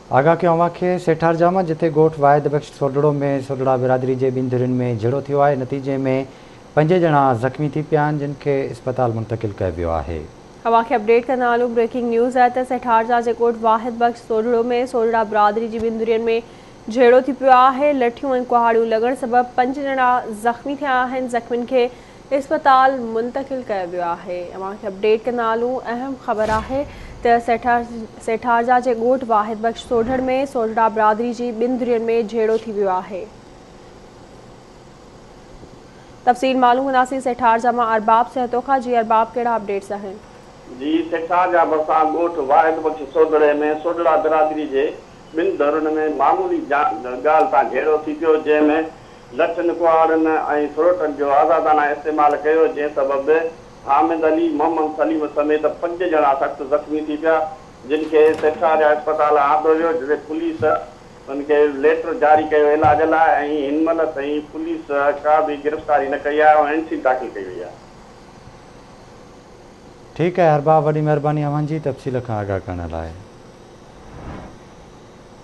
आगाह कयो अव्हांखे सेठार जामा जिथे ॻोठ वाहिद बख़्श सोडड़ो में सोडड़ा बिरादरी जे ॿिनि धुरियुनि में झेड़ो थियो आहे। नतीजे में 5 ॼणा ज़ख़्मी थी पिया आहिनि, जिन खे इस्पताल मुंतक़िल कयो वियो आहे। अव्हांखे अपडेट कंदा हलूं। ब्रेकिंग न्यूज़ आहे त सेठार जा जे ॻोठ वाहिद बख़्श सोडड़ो में सोडड़ा बिरादरी जी ॿिनि धुरियुनि में झेड़ो थी पियो आहे। लठियूं ऐं कुहाड़ियूं लॻण सबबि 5 ॼणा ज़ख़्मी थिया आहिनि। ज़ख़्मियुनि खे इस्पताल मुंतक़िल कयो वियो आहे। अव्हांखे अपडेट कंदा हलूं। अहम ख़बर आहे त सेठार जा जे ॻोठ वाहिद बख़्श सोडड़ में सोडड़ा बिरादरी जी ॿिनि धुरियुनि में झेड़ो थी वियो आहे। तफ़सील मालूम कंदासीं सेठार जा मां अरबाब सहतो खां। जी अरबाब, कहिड़ा अपडेट्स आहिनि? जी, सेठार जा भरिसां ॻोठ वाहिद बख़्श सोडड़े में सोडड़ा बिरादरी जे ॿिनि धुरियुनि में मामूली ॻाल्हि सां झेड़ो थी पियो, जंहिंमें लठनि कुहाड़नि ऐं फ्रोटनि जो आज़ादाना इस्तेमालु कयो, जंहिं सबबि हामिद अली, मोहम्मद सलीम समेत 5 ॼणा सख़्तु ज़ख़्मी थी पिया, जिन खे सेठार जा इस्पताल आंदो वियो, जिते पुलिस उनखे लेटर जारी कयो इलाज लाइ ऐं हिन महिल ताईं पुलिस का बि गिरफ़्तारी न कई आहे ऐं एनसी दाख़िल कई वई आहे। ठीक है अरबाब, वॾी महिरबानी अव्हांजी तफ़सील खां आगाह करण लाइ।